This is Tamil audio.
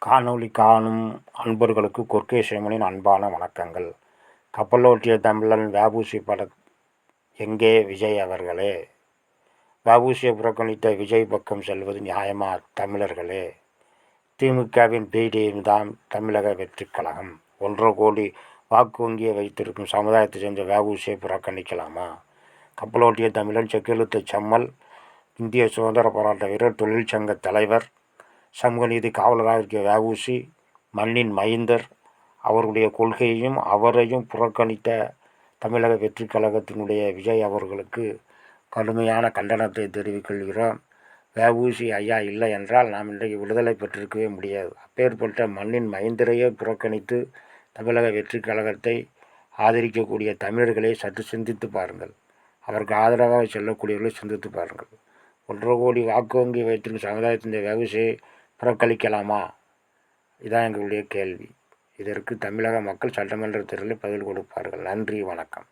காணொளி காணும் அன்பர்களுக்கு கொர்க்கே சேமனின் அன்பான வணக்கங்கள். கப்பலோட்டிய தமிழன் வ.உ.சி. எங்கே விஜய் அவர்களே? வ.உ.சியை புறக்கணித்த விஜய் பக்கம் செல்வது நியாயமா தமிழர்களே? திமுகவின் பி.டி.எம் தான் தமிழக வெற்றிக் கழகம். 1.5 கோடி வாக்கு வங்கியை வைத்திருக்கும் சமுதாயத்தை சேர்ந்த வ.உ.சியை புறக்கணிக்கலாமா? கப்பலோட்டிய தமிழன், செக்கிழுத்த செம்மல், இந்திய சுதந்திர போராட்ட வீரர், தொழிற்சங்க தலைவர், சமூக நீதி காவலராக இருக்க வ.உ.சி. மண்ணின் மைந்தர். அவருடைய கொள்கையையும் அவரையும் புறக்கணித்த தமிழக வெற்றி கழகத்தினுடைய விஜய் அவர்களுக்கு கடுமையான கண்டனத்தை தெரிவிக்கொள்கிறோம். வ.உ.சி. ஐயா இல்லை என்றால் நாம் இன்றைக்கு விடுதலை பெற்றிருக்கவே முடியாது. அப்பேற்பட்ட மண்ணின் மைந்தரையே புறக்கணித்து தமிழக வெற்றி கழகத்தை ஆதரிக்கக்கூடிய தமிழர்களை சற்று சிந்தித்து பாருங்கள். அவருக்கு ஆதரவாக செல்லக்கூடியவர்களை சிந்தித்து பாருங்கள். 1.5 கோடி வாக்கு வங்கி வைத்திருக்கும் சமுதாயத்தின் வ.உ.சியை புறக்கணிக்கலாமா? இதான் எங்களுடைய கேள்வி. இதற்கு தமிழக மக்கள் சட்டமன்ற தேர்தலில் பதில் கொடுப்பார்கள். நன்றி, வணக்கம்.